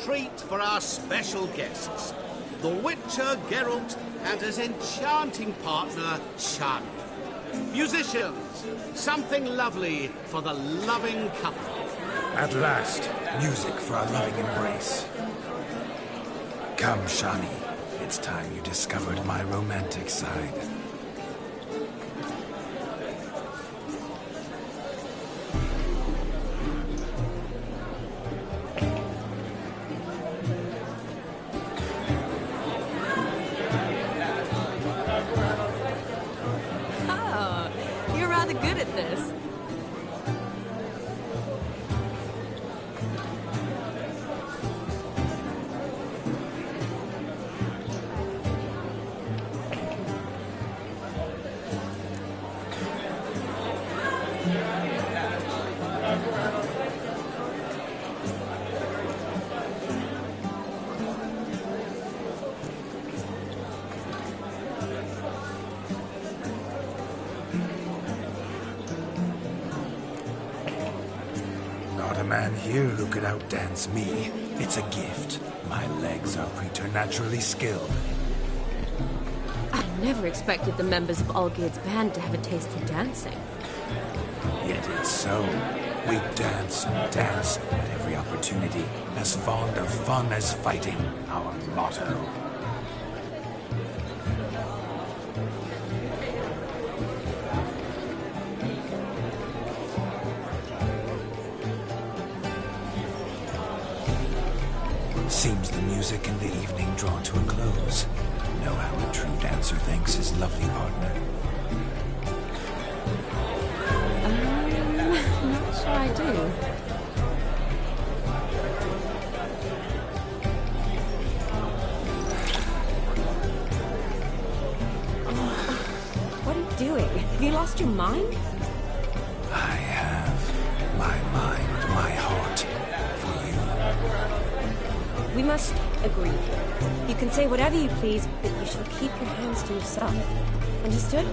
treat for our special guests, the Witcher Geralt and his enchanting partner, Shani. Musicians, something lovely for the loving couple. At last, music for our loving embrace. Come, Shani. It's time you discovered my romantic side. Oh, you're rather good at this. Not a man here who could outdance me. It's a gift. My legs are preternaturally skilled. I never expected the members of Olgierd's band to have a taste for dancing. Yet it's so. We dance and dance at every opportunity. As fond of fun as fighting. Our motto. Seems the music and the evening draw to a close. Know how a true dancer thanks his lovely partner. Not sure I do. What are you doing? Have you lost your mind? I have my mind, my heart for you. We must agree. You can say whatever you please, but you shall keep your hands to yourself. Understood?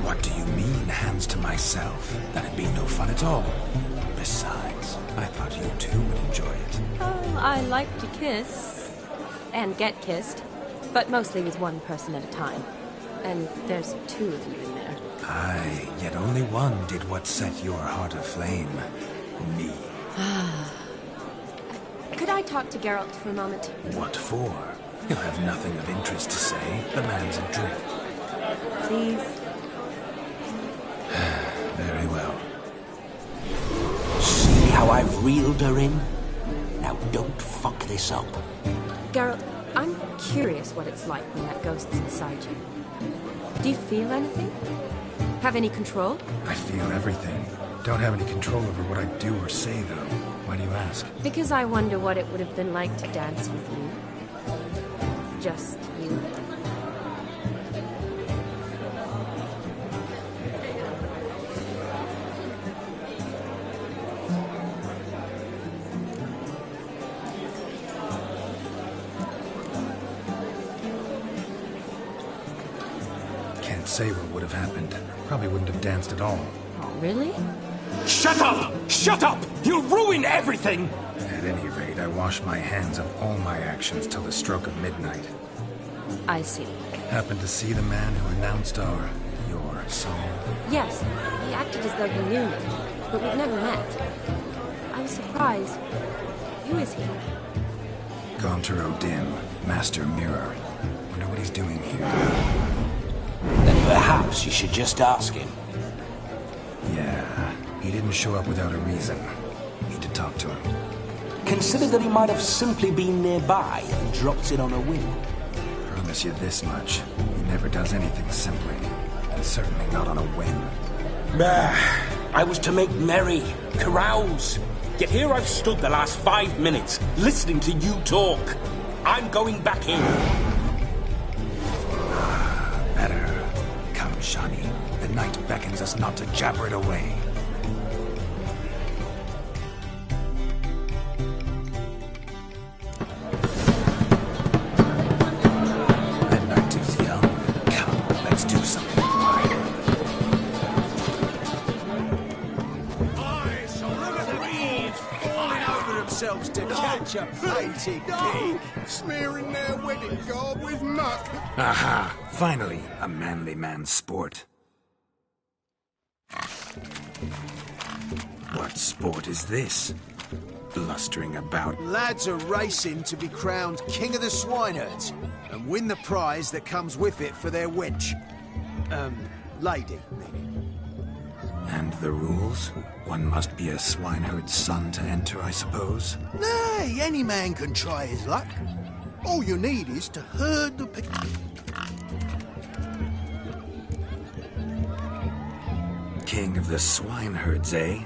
What do you mean, hands to myself? That'd be no fun at all. Besides, I thought you too would enjoy it. Oh, I like to kiss. And get kissed. But mostly with one person at a time. And there's two of you in there. Aye, yet only one did what set your heart aflame. Me. Could I talk to Geralt for a moment? What for? He'll have nothing of interest to say. The man's adrift. Please? Very well. See how I've reeled her in? Now don't fuck this up. Geralt, I'm curious what it's like when that ghost's inside you. Do you feel anything? Have any control? I feel everything. Don't have any control over what I do or say, though. Why do you ask? Because I wonder what it would have been like to dance with you. Just you. Can't say what would have happened. Probably wouldn't have danced at all. Oh, really? Shut up! Shut up! You'll ruin everything! At any rate, I wash my hands of all my actions till the stroke of midnight. I see. Happened to see the man who announced your song? Yes, he acted as though he knew me, but we've never met. I was surprised. Who is he? Gaunter O'Dim, Master Mirror. Wonder what he's doing here. Then perhaps you should just ask him. Yeah, he didn't show up without a reason. Need to talk to him. Consider that he might have simply been nearby and dropped in on a whim. Promise you this much. He never does anything simply. And certainly not on a whim. I was to make merry, carouse. Yet here I've stood the last 5 minutes, listening to you talk. I'm going back in. Better. Come, Shani. The night beckons us not to jabber it away. The night is young. Come, let's do something wild. Such a painted pig. Smearing their wedding garb with muck. Aha! Finally, a manly man's sport. What sport is this? Blustering about. Lads are racing to be crowned King of the Swineherds and win the prize that comes with it for their wench. Lady, meaning. And the rules? One must be a swineherd's son to enter, I suppose? Nay, any man can try his luck. All you need is to herd the pig. King of the swineherds, eh?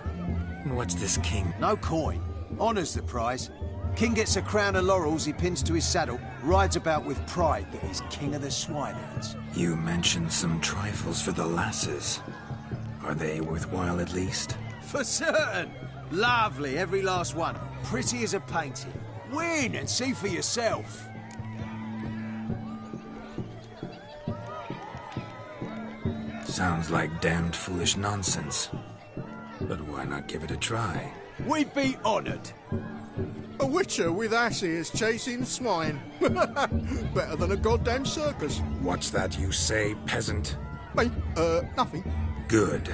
And what's this king? No coin. Honours the prize. King gets a crown of laurels he pins to his saddle, rides about with pride that he's King of the Swineherds. You mentioned some trifles for the lasses. Are they worthwhile at least? For certain! Lovely, every last one. Pretty as a painting. Win and see for yourself. Sounds like damned foolish nonsense. But why not give it a try? We'd be honoured. A witcher with asses chasing swine. Better than a goddamn circus. What's that you say, peasant? Mate, nothing. Good.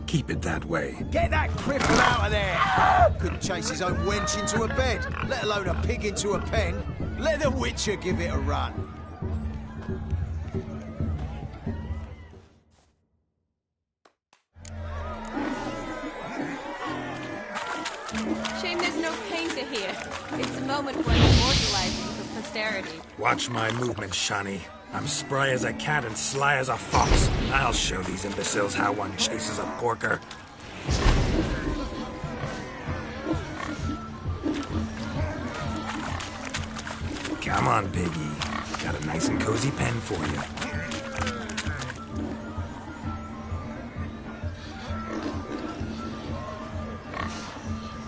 Keep it that way. Get that cripple out of there! Couldn't chase his own wench into a bed, let alone a pig into a pen. Let the witcher give it a run. Shame there's no painter here. It's a moment worth immortalizing for posterity. Watch my movements, Shani. I'm spry as a cat and sly as a fox. I'll show these imbeciles how one chases a porker. Come on, piggy. Got a nice and cozy pen for you.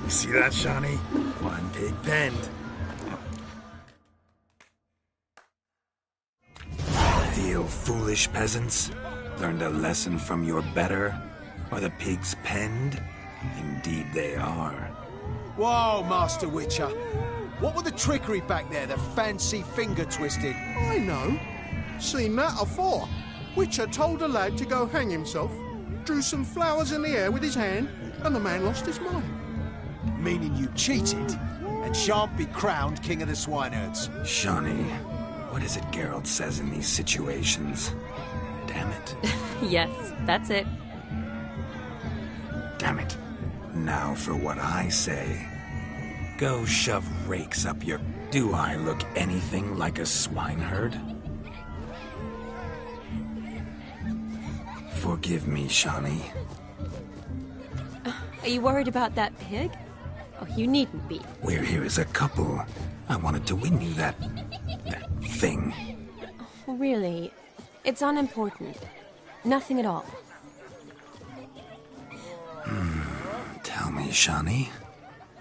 You see that, Shani? One pig penned. Feel foolish, peasants? Learned a lesson from your better? Are the pigs penned? Indeed they are. Whoa, Master Witcher. What were the trickery back there, the fancy finger twisting? I know. Seen that afore. Witcher told a lad to go hang himself, drew some flowers in the air with his hand, and the man lost his mind. Meaning you cheated and shan't be crowned King of the Swineherds. Shani, what is it Geralt says in these situations? Damn it. Yes, that's it. Damn it. Now for what I say. Go shove rakes up your... Do I look anything like a swineherd? Forgive me, Shani. Are you worried about that pig? Oh, you needn't be. We're here as a couple. I wanted to win you that thing. Really, it's unimportant. Nothing at all. Tell me, Shani,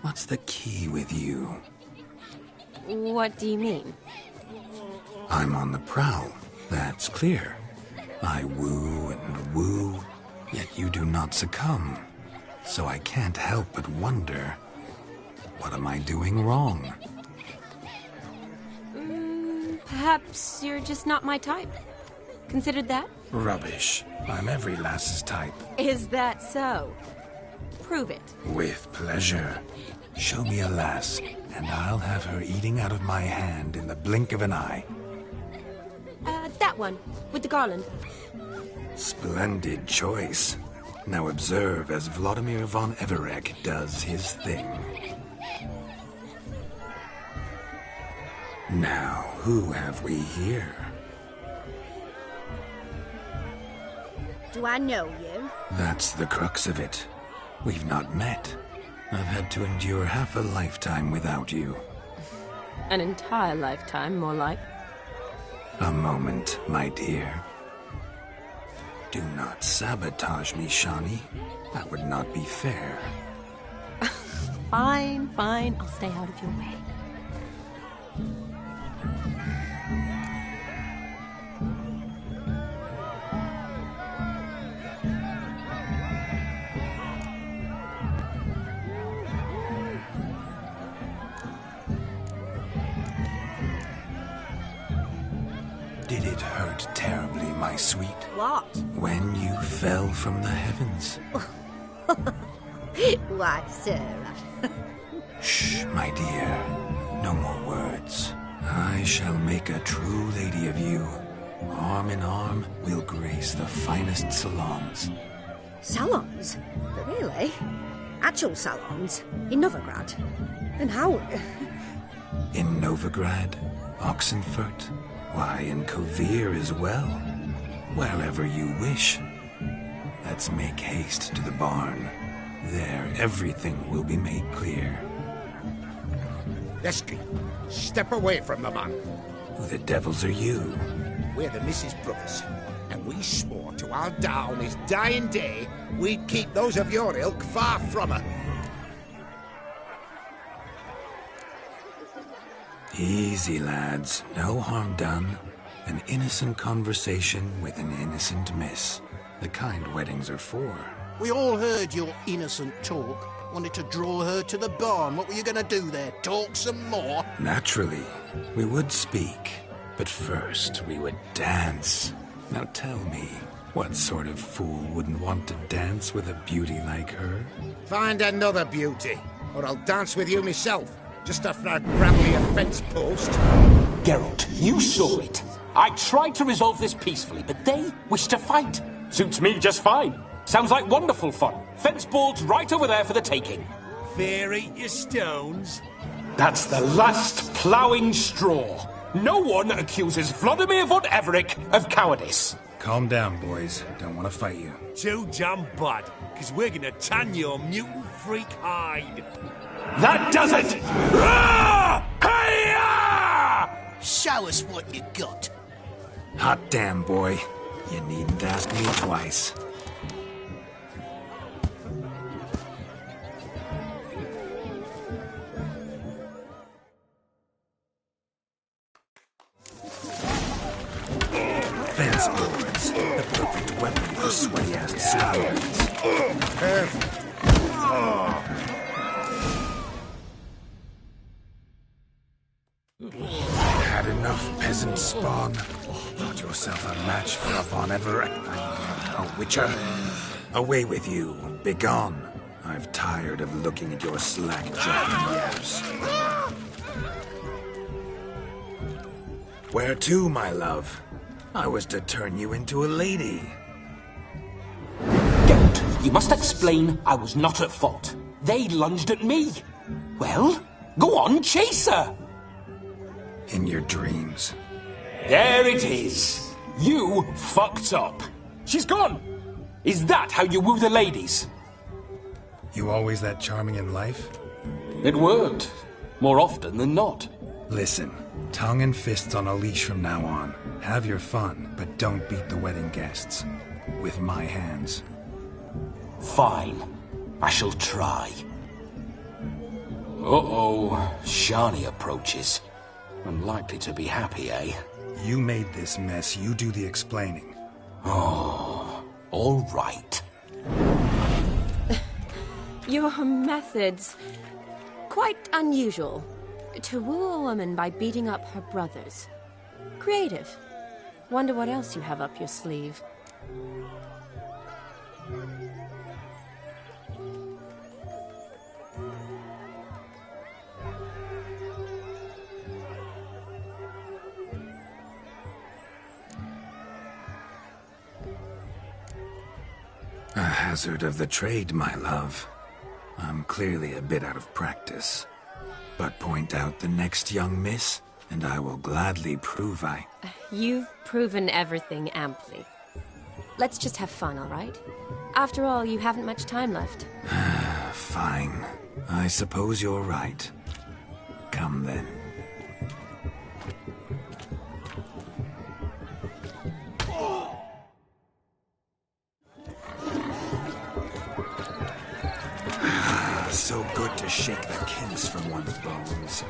what's the key with you? What do you mean? I'm on the prowl, that's clear. I woo and woo, yet you do not succumb. So I can't help but wonder, what am I doing wrong? Perhaps you're just not my type. Considered that? Rubbish. I'm every lass's type. Is that so? Prove it. With pleasure. Show me a lass, and I'll have her eating out of my hand in the blink of an eye. That one, with the garland. Splendid choice. Now observe as Vladimir von Everec does his thing. Now, who have we here? Do I know you? That's the crux of it. We've not met. I've had to endure half a lifetime without you. An entire lifetime, more like. A moment, my dear. Do not sabotage me, Shani. That would not be fair. Fine, fine. I'll stay out of your way. Did it hurt terribly, my sweet? What? When you fell from the heavens? Why, Sarah. Shh, my dear. No more words. I shall make a true lady of you. Arm in arm, we'll grace the finest salons. Salons? Really? Actual salons? In Novigrad? And how? In Novigrad, Oxenfurt, why, in Kovir as well. Wherever you wish. Let's make haste to the barn. There, everything will be made clear. Lesky, step away from the man. Who the devils are you? We're the Mrs. Brothers, and we swore to our Da on his dying day we'd keep those of your ilk far from her. Easy, lads. No harm done. An innocent conversation with an innocent miss. The kind weddings are for. We all heard your innocent talk. Wanted to draw her to the barn. What were you going to do there? Talk some more? Naturally, we would speak. But first, we would dance. Now tell me, what sort of fool wouldn't want to dance with a beauty like her? Find another beauty, or I'll dance with you myself, just after I gravel a fence post. Geralt, you saw it. I tried to resolve this peacefully, but they wish to fight. Suits me just fine. Sounds like wonderful fun. Fence boards right over there for the taking. Fear eat your stones. That's the last ploughing straw. No one accuses Vladimir von Everett of cowardice. Calm down, boys. Don't want to fight you. Too damn bad, because we're gonna tan your mutant freak hide. That does it! Ah! Hey-ya! Show us what you got. Hot damn, boy. You needn't ask me twice. Fence boards. The perfect weapon for sweaty-ass stallions. Had enough, peasant spawn. Thought yourself a match for a Von Everett. A witcher. Away with you. Begone. I've tired of looking at your slack-jawed yaps. Where to, my love? I was to turn you into a lady. Geralt, you must explain I was not at fault. They lunged at me. Well, go on, chase her. In your dreams. There it is. You fucked up. She's gone. Is that how you woo the ladies? You always that charming in life? It worked. More often than not. Listen, tongue and fists on a leash from now on. Have your fun, but don't beat the wedding guests. With my hands. Fine. I shall try. Uh-oh. Shani approaches. Unlikely to be happy, eh? You made this mess. You do the explaining. Oh, all right. Your methods... quite unusual. To woo a woman by beating up her brothers. Creative. Wonder what else you have up your sleeve. A hazard of the trade, my love. I'm clearly a bit out of practice. But point out the next young miss, and I will gladly prove I... You've proven everything amply. Let's just have fun, all right? After all, you haven't much time left. Fine. I suppose you're right. Come then. So good to shake the kinks from one's bones.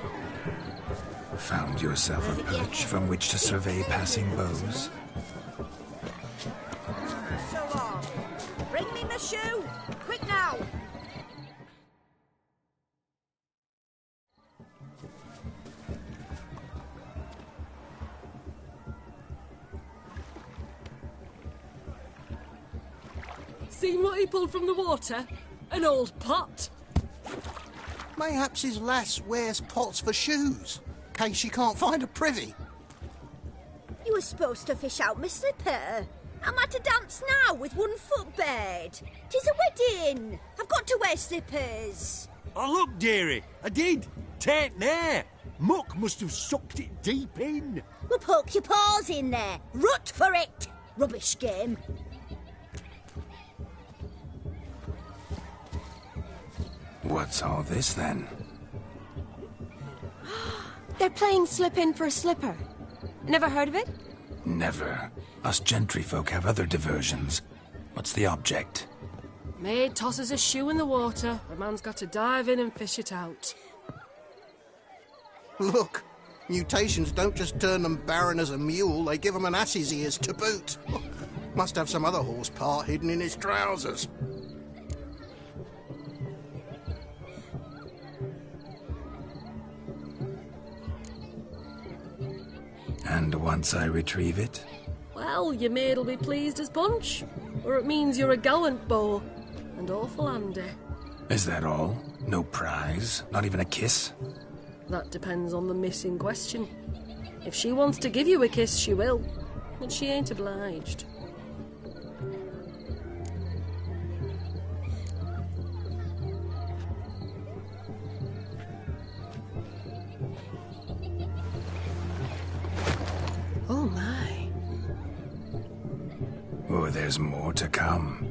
Found yourself a perch from which to survey passing beaux? So long. Bring me my shoe. Quick now. Seen what he pulled from the water? An old pot. Mayhaps his lass wears pots for shoes, in case she can't find a privy. You were supposed to fish out my slipper. I'm at a dance now with one foot bared. 'Tis a wedding. I've got to wear slippers. Oh, look, dearie, I did. Tain't there. Muck must have sucked it deep in. Well, poke your paws in there. Rut for it. Rubbish game. What's all this, then? They're playing slip in for a slipper. Never heard of it? Never. Us gentry folk have other diversions. What's the object? Maid tosses a shoe in the water. The man's got to dive in and fish it out. Look, mutations don't just turn them barren as a mule, they give them an ass's ears to boot. Must have some other horse part hidden in his trousers. And once I retrieve it? Well, your maid'll be pleased as punch. Or it means you're a gallant beau. And awful handy. Is that all? No prize? Not even a kiss? That depends on the miss in question. If she wants to give you a kiss, she will. But she ain't obliged. Oh my. Oh, there's more to come.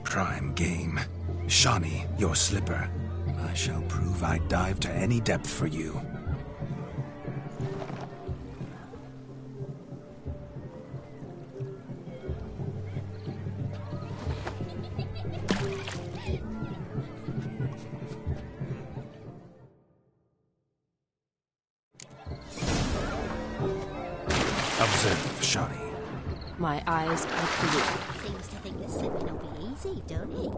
Prime game. Shawnee, your slipper. I shall prove I'd dive to any depth for you. Observe, Shawnee. My eyes are blue. Seems to think that slipping will be easy, don't it?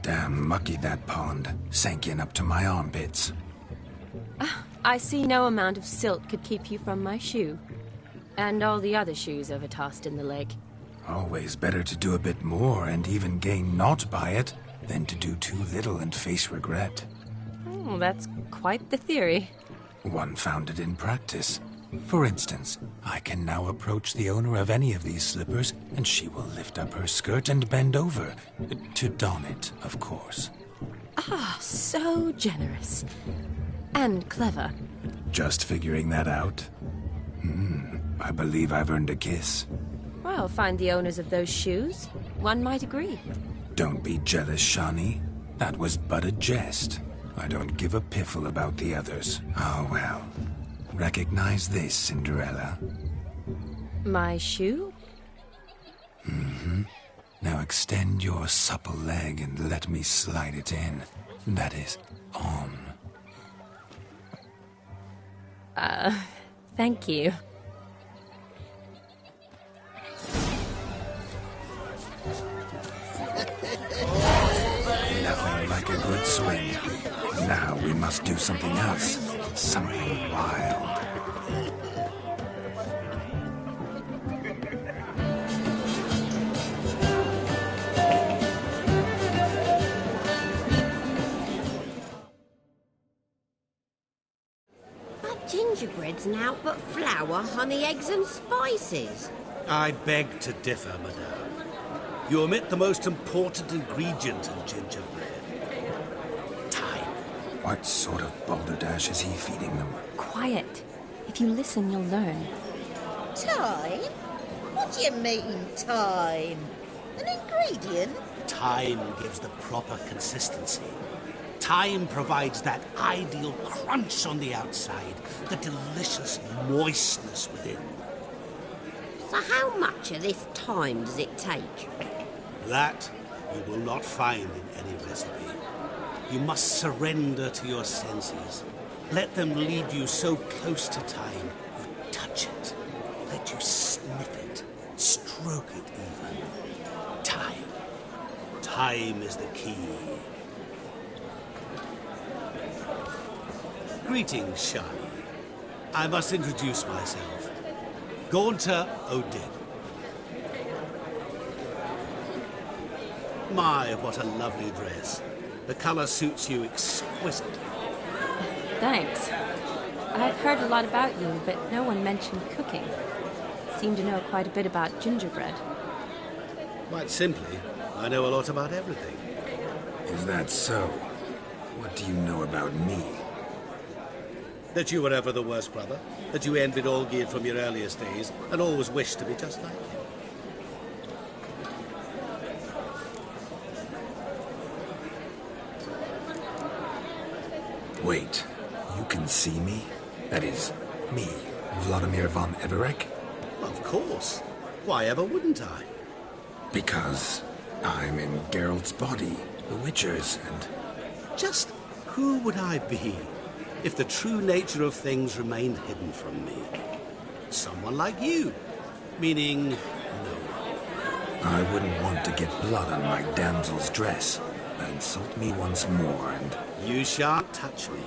Damn mucky, that pond. Sank in up to my armpits. I see no amount of silt could keep you from my shoe. And all the other shoes overtossed in the lake. Always better to do a bit more and even gain naught by it than to do too little and face regret. Oh, that's quite the theory. One founded in practice. For instance, I can now approach the owner of any of these slippers, and she will lift up her skirt and bend over. To don it, of course. Ah, so generous. And clever. Just figuring that out? I believe I've earned a kiss. Well, find the owners of those shoes. One might agree. Don't be jealous, Shawnee. That was but a jest. I don't give a piffle about the others. Oh, well. Recognize this, Cinderella. My shoe? Now extend your supple leg and let me slide it in. That is, on. Thank you. Nothing like a good swing. Now we must do something else. Something wild. Gingerbread's naught but flour, honey, eggs and spices. I beg to differ, madame. You omit the most important ingredient in gingerbread. Time. What sort of balderdash is he feeding them? Quiet. If you listen, you'll learn. Time? What do you mean, time? An ingredient? Time gives the proper consistency. Time provides that ideal crunch on the outside, the delicious moistness within. So how much of this time does it take? That you will not find in any recipe. You must surrender to your senses. Let them lead you so close to time, you touch it. Let you sniff it, stroke it even. Time. Time is the key. Greetings, Shani. I must introduce myself. Gaunter O'Din. My, what a lovely dress. The colour suits you exquisitely. Thanks. I've heard a lot about you, but no one mentioned cooking. Seem to know quite a bit about gingerbread. Quite simply, I know a lot about everything. Is that so? What do you know about me? That you were ever the worst brother, that you envied Olgierd from your earliest days, and always wished to be just like him. Wait, you can see me? That is, me, Vladimir von Everec? Of course. Why ever wouldn't I? Because I'm in Geralt's body, the Witcher's, and... Just who would I be if the true nature of things remained hidden from me? Someone like you. Meaning, no one. I wouldn't want to get blood on my damsel's dress. Insult me once more, and... You shan't touch me.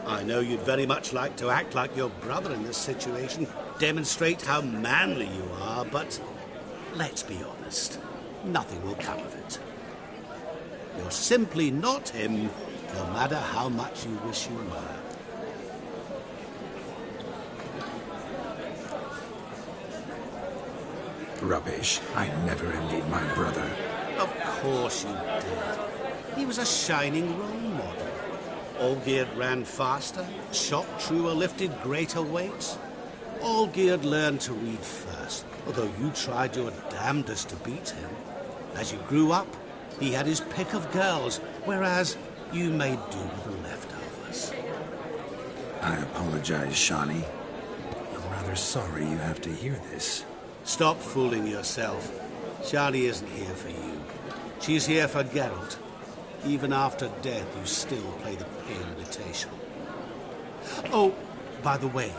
I know you'd very much like to act like your brother in this situation, demonstrate how manly you are, but let's be honest, nothing will come of it. You're simply not him, no matter how much you wish you were. Rubbish. I never envied my brother. Of course you did. He was a shining role model. Olgierd ran faster, shot truer, lifted greater weights. Olgierd learned to read first, although you tried your damnedest to beat him. As you grew up, he had his pick of girls, whereas you made do with the leftovers. I apologize, Shani. I'm rather sorry you have to hear this. Stop fooling yourself. Shani isn't here for you. She's here for Geralt. Even after death, you still play the pale imitation. Oh, by the way,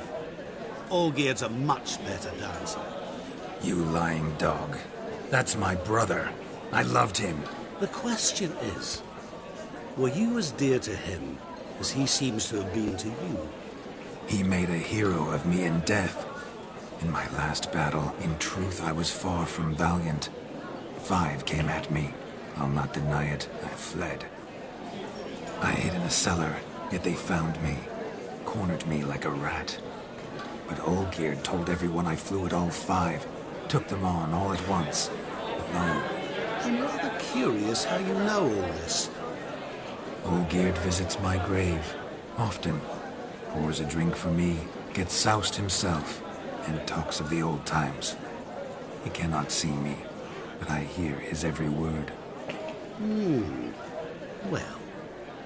Olgierd's a much better dancer. You lying dog. That's my brother. I loved him. The question is, were you as dear to him as he seems to have been to you? He made a hero of me in death. In my last battle, in truth, I was far from valiant. 5 came at me. I'll not deny it, I fled. I hid in a cellar, yet they found me, cornered me like a rat. But Olgierd told everyone I flew at all 5, took them on all at once, alone. I'm rather curious how you know all this. Olgierd visits my grave, often, pours a drink for me, gets soused himself, and talks of the old times. He cannot see me, but I hear his every word. Well,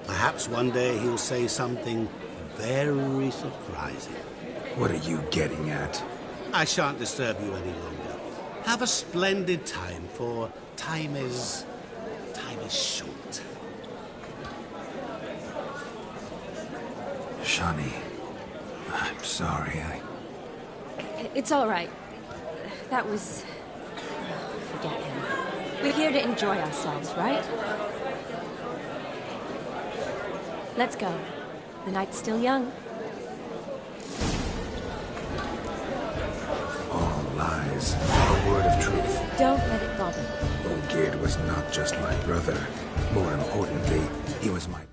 perhaps one day he'll say something very surprising. What are you getting at? I shan't disturb you any longer. Have a splendid time, for time is short. Shani, I'm sorry, It's all right. That was... forget him. We're here to enjoy ourselves, right? Let's go. The night's still young. All lies, a word of truth. Don't let it bother you. Olgierd was not just my brother. More importantly, he was my...